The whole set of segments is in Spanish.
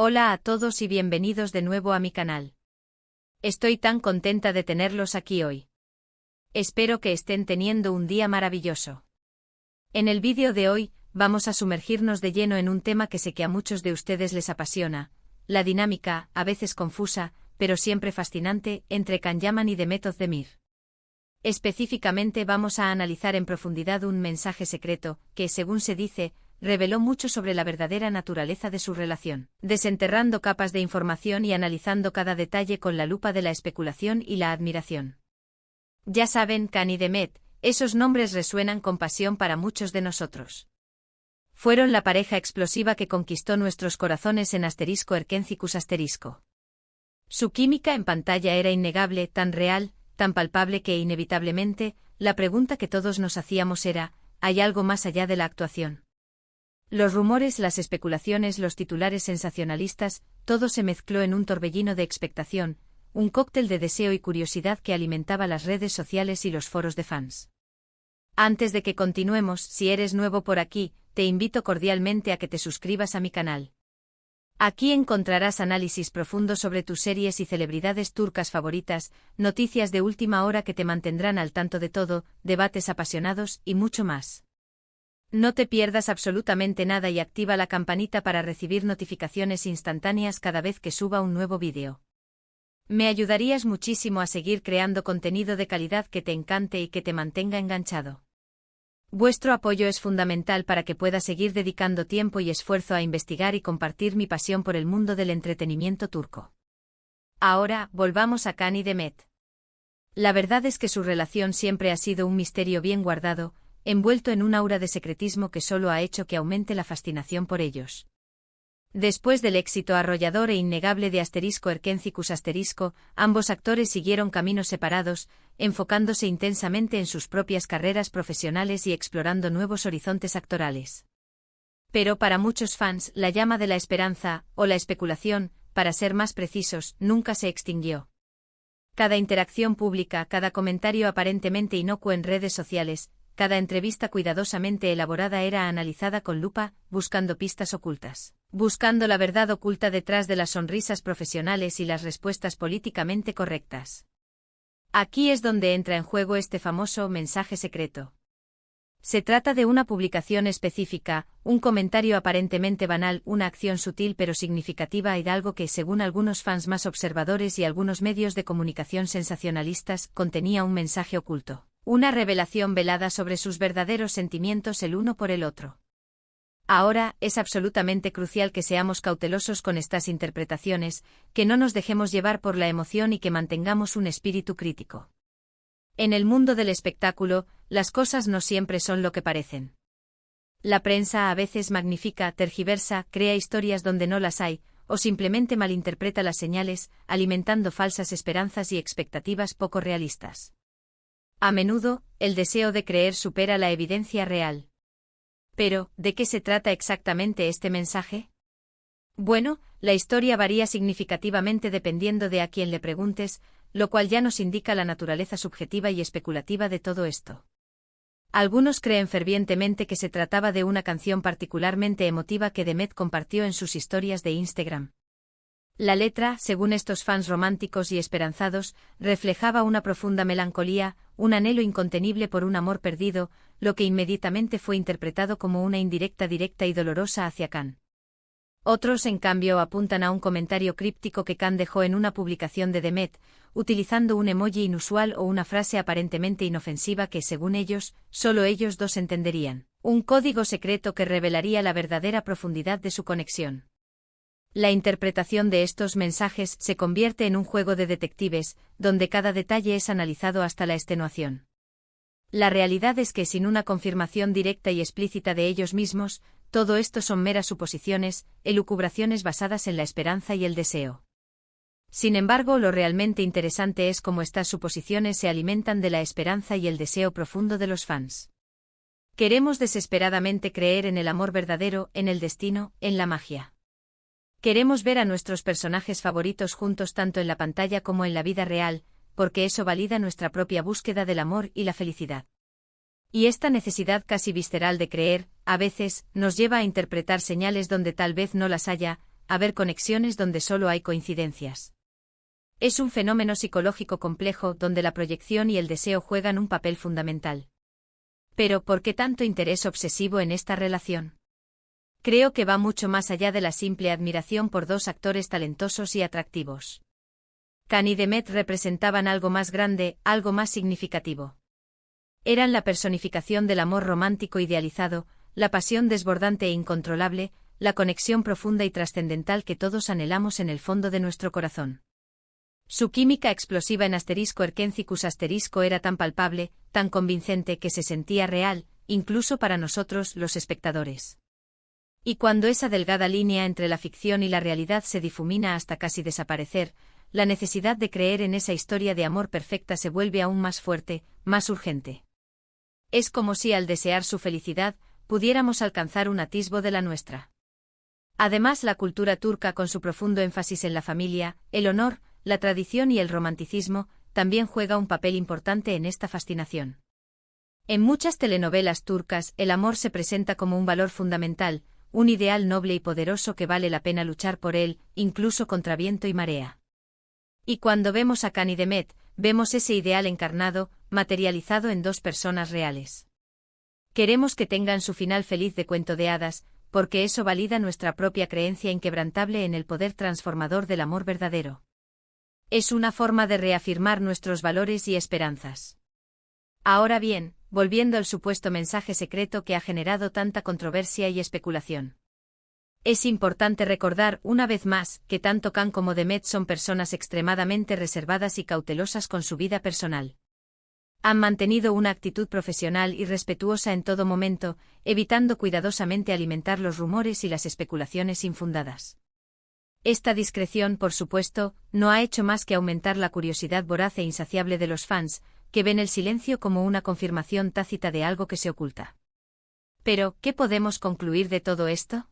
Hola a todos y bienvenidos de nuevo a mi canal. Estoy tan contenta de tenerlos aquí hoy. Espero que estén teniendo un día maravilloso. En el vídeo de hoy, vamos a sumergirnos de lleno en un tema que sé que a muchos de ustedes les apasiona, la dinámica, a veces confusa, pero siempre fascinante, entre Can Yaman y Demet Özdemir. Específicamente vamos a analizar en profundidad un mensaje secreto, que, según se dice, reveló mucho sobre la verdadera naturaleza de su relación, desenterrando capas de información y analizando cada detalle con la lupa de la especulación y la admiración. Ya saben, Can y Demet, esos nombres resuenan con pasión para muchos de nosotros. Fueron la pareja explosiva que conquistó nuestros corazones en *Erkencicus*. Su química en pantalla era innegable, tan real, tan palpable que inevitablemente, la pregunta que todos nos hacíamos era, ¿hay algo más allá de la actuación? Los rumores, las especulaciones, los titulares sensacionalistas, todo se mezcló en un torbellino de expectación, un cóctel de deseo y curiosidad que alimentaba las redes sociales y los foros de fans. Antes de que continuemos, si eres nuevo por aquí, te invito cordialmente a que te suscribas a mi canal. Aquí encontrarás análisis profundos sobre tus series y celebridades turcas favoritas, noticias de última hora que te mantendrán al tanto de todo, debates apasionados y mucho más. No te pierdas absolutamente nada y activa la campanita para recibir notificaciones instantáneas cada vez que suba un nuevo vídeo. Me ayudarías muchísimo a seguir creando contenido de calidad que te encante y que te mantenga enganchado. Vuestro apoyo es fundamental para que pueda seguir dedicando tiempo y esfuerzo a investigar y compartir mi pasión por el mundo del entretenimiento turco. Ahora, volvamos a Can y Demet. La verdad es que su relación siempre ha sido un misterio bien guardado, envuelto en un aura de secretismo que solo ha hecho que aumente la fascinación por ellos. Después del éxito arrollador e innegable de *Erkencicus*, ambos actores siguieron caminos separados, enfocándose intensamente en sus propias carreras profesionales y explorando nuevos horizontes actorales. Pero para muchos fans, la llama de la esperanza, o la especulación, para ser más precisos, nunca se extinguió. Cada interacción pública, cada comentario aparentemente inocuo en redes sociales, cada entrevista cuidadosamente elaborada era analizada con lupa, buscando pistas ocultas, buscando la verdad oculta detrás de las sonrisas profesionales y las respuestas políticamente correctas. Aquí es donde entra en juego este famoso mensaje secreto. Se trata de una publicación específica, un comentario aparentemente banal, una acción sutil pero significativa y algo que, según algunos fans más observadores y algunos medios de comunicación sensacionalistas, contenía un mensaje oculto. Una revelación velada sobre sus verdaderos sentimientos el uno por el otro. Ahora, es absolutamente crucial que seamos cautelosos con estas interpretaciones, que no nos dejemos llevar por la emoción y que mantengamos un espíritu crítico. En el mundo del espectáculo, las cosas no siempre son lo que parecen. La prensa a veces magnifica, tergiversa, crea historias donde no las hay, o simplemente malinterpreta las señales, alimentando falsas esperanzas y expectativas poco realistas. A menudo, el deseo de creer supera la evidencia real. Pero, ¿de qué se trata exactamente este mensaje? Bueno, la historia varía significativamente dependiendo de a quién le preguntes, lo cual ya nos indica la naturaleza subjetiva y especulativa de todo esto. Algunos creen fervientemente que se trataba de una canción particularmente emotiva que Demet compartió en sus historias de Instagram. La letra, según estos fans románticos y esperanzados, reflejaba una profunda melancolía, un anhelo incontenible por un amor perdido, lo que inmediatamente fue interpretado como una indirecta directa y dolorosa hacia Can. Otros, en cambio, apuntan a un comentario críptico que Can dejó en una publicación de Demet, utilizando un emoji inusual o una frase aparentemente inofensiva que, según ellos, solo ellos dos entenderían. Un código secreto que revelaría la verdadera profundidad de su conexión. La interpretación de estos mensajes se convierte en un juego de detectives, donde cada detalle es analizado hasta la extenuación. La realidad es que sin una confirmación directa y explícita de ellos mismos, todo esto son meras suposiciones, elucubraciones basadas en la esperanza y el deseo. Sin embargo, lo realmente interesante es cómo estas suposiciones se alimentan de la esperanza y el deseo profundo de los fans. Queremos desesperadamente creer en el amor verdadero, en el destino, en la magia. Queremos ver a nuestros personajes favoritos juntos tanto en la pantalla como en la vida real, porque eso valida nuestra propia búsqueda del amor y la felicidad. Y esta necesidad casi visceral de creer, a veces, nos lleva a interpretar señales donde tal vez no las haya, haber conexiones donde solo hay coincidencias. Es un fenómeno psicológico complejo donde la proyección y el deseo juegan un papel fundamental. Pero, ¿por qué tanto interés obsesivo en esta relación? Creo que va mucho más allá de la simple admiración por dos actores talentosos y atractivos. Khan y Demet representaban algo más grande, algo más significativo. Eran la personificación del amor romántico idealizado, la pasión desbordante e incontrolable, la conexión profunda y trascendental que todos anhelamos en el fondo de nuestro corazón. Su química explosiva en *Erkencicus* era tan palpable, tan convincente que se sentía real, incluso para nosotros, los espectadores. Y cuando esa delgada línea entre la ficción y la realidad se difumina hasta casi desaparecer, la necesidad de creer en esa historia de amor perfecta se vuelve aún más fuerte, más urgente. Es como si al desear su felicidad, pudiéramos alcanzar un atisbo de la nuestra. Además, la cultura turca, con su profundo énfasis en la familia, el honor, la tradición y el romanticismo, también juega un papel importante en esta fascinación. En muchas telenovelas turcas, el amor se presenta como un valor fundamental, un ideal noble y poderoso que vale la pena luchar por él, incluso contra viento y marea. Y cuando vemos a Khan y Demet, vemos ese ideal encarnado, materializado en dos personas reales. Queremos que tengan su final feliz de cuento de hadas, porque eso valida nuestra propia creencia inquebrantable en el poder transformador del amor verdadero. Es una forma de reafirmar nuestros valores y esperanzas. Ahora bien, volviendo al supuesto mensaje secreto que ha generado tanta controversia y especulación. Es importante recordar, una vez más, que tanto Khan como Demet son personas extremadamente reservadas y cautelosas con su vida personal. Han mantenido una actitud profesional y respetuosa en todo momento, evitando cuidadosamente alimentar los rumores y las especulaciones infundadas. Esta discreción, por supuesto, no ha hecho más que aumentar la curiosidad voraz e insaciable de los fans, que ven el silencio como una confirmación tácita de algo que se oculta. Pero, ¿qué podemos concluir de todo esto?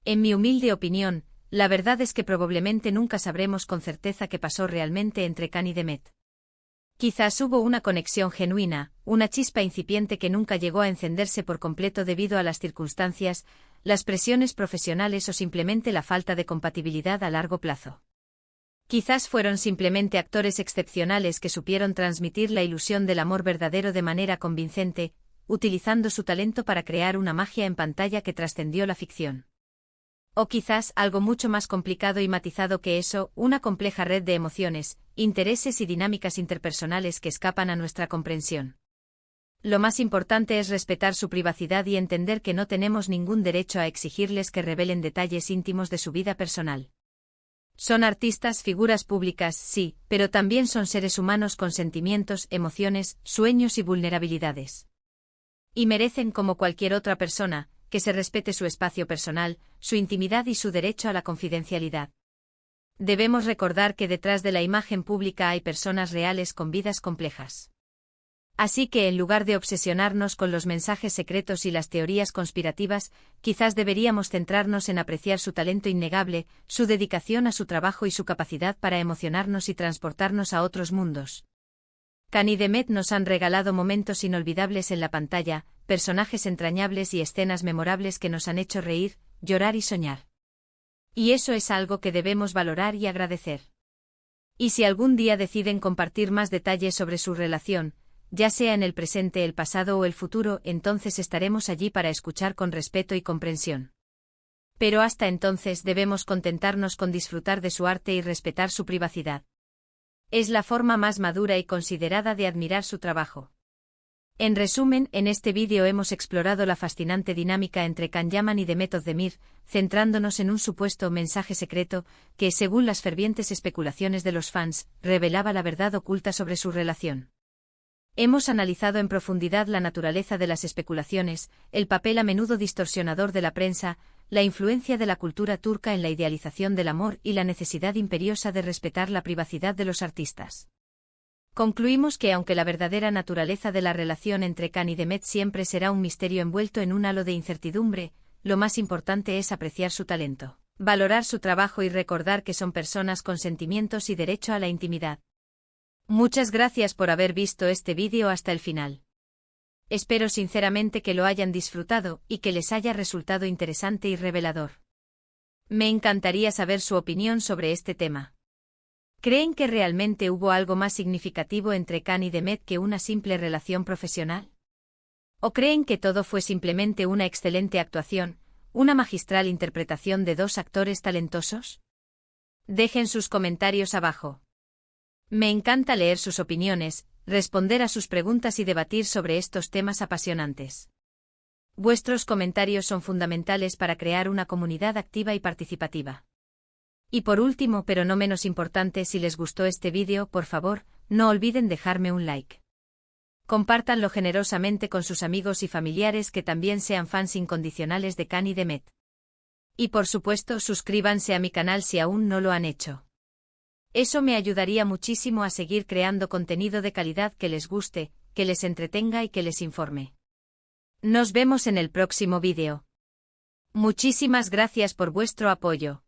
En mi humilde opinión, la verdad es que probablemente nunca sabremos con certeza qué pasó realmente entre Khan y Demet. Quizás hubo una conexión genuina, una chispa incipiente que nunca llegó a encenderse por completo debido a las circunstancias, las presiones profesionales o simplemente la falta de compatibilidad a largo plazo. Quizás fueron simplemente actores excepcionales que supieron transmitir la ilusión del amor verdadero de manera convincente, utilizando su talento para crear una magia en pantalla que trascendió la ficción. O quizás algo mucho más complicado y matizado que eso, una compleja red de emociones, intereses y dinámicas interpersonales que escapan a nuestra comprensión. Lo más importante es respetar su privacidad y entender que no tenemos ningún derecho a exigirles que revelen detalles íntimos de su vida personal. Son artistas, figuras públicas, sí, pero también son seres humanos con sentimientos, emociones, sueños y vulnerabilidades. Y merecen, como cualquier otra persona, que se respete su espacio personal, su intimidad y su derecho a la confidencialidad. Debemos recordar que detrás de la imagen pública hay personas reales con vidas complejas. Así que en lugar de obsesionarnos con los mensajes secretos y las teorías conspirativas, quizás deberíamos centrarnos en apreciar su talento innegable, su dedicación a su trabajo y su capacidad para emocionarnos y transportarnos a otros mundos. Khan y Demet nos han regalado momentos inolvidables en la pantalla, personajes entrañables y escenas memorables que nos han hecho reír, llorar y soñar. Y eso es algo que debemos valorar y agradecer. Y si algún día deciden compartir más detalles sobre su relación, ya sea en el presente, el pasado o el futuro, entonces estaremos allí para escuchar con respeto y comprensión. Pero hasta entonces debemos contentarnos con disfrutar de su arte y respetar su privacidad. Es la forma más madura y considerada de admirar su trabajo. En resumen, en este vídeo hemos explorado la fascinante dinámica entre Khan Yaman y Demet Özdemir, centrándonos en un supuesto mensaje secreto que, según las fervientes especulaciones de los fans, revelaba la verdad oculta sobre su relación. Hemos analizado en profundidad la naturaleza de las especulaciones, el papel a menudo distorsionador de la prensa, la influencia de la cultura turca en la idealización del amor y la necesidad imperiosa de respetar la privacidad de los artistas. Concluimos que aunque la verdadera naturaleza de la relación entre Khan y Demet siempre será un misterio envuelto en un halo de incertidumbre, lo más importante es apreciar su talento, valorar su trabajo y recordar que son personas con sentimientos y derecho a la intimidad. Muchas gracias por haber visto este vídeo hasta el final. Espero sinceramente que lo hayan disfrutado y que les haya resultado interesante y revelador. Me encantaría saber su opinión sobre este tema. ¿Creen que realmente hubo algo más significativo entre Khan y Demet que una simple relación profesional? ¿O creen que todo fue simplemente una excelente actuación, una magistral interpretación de dos actores talentosos? Dejen sus comentarios abajo. Me encanta leer sus opiniones, responder a sus preguntas y debatir sobre estos temas apasionantes. Vuestros comentarios son fundamentales para crear una comunidad activa y participativa. Y por último, pero no menos importante, si les gustó este vídeo, por favor, no olviden dejarme un like. Compártanlo generosamente con sus amigos y familiares que también sean fans incondicionales de Khan y Demet. Y por supuesto, suscríbanse a mi canal si aún no lo han hecho. Eso me ayudaría muchísimo a seguir creando contenido de calidad que les guste, que les entretenga y que les informe. Nos vemos en el próximo vídeo. Muchísimas gracias por vuestro apoyo.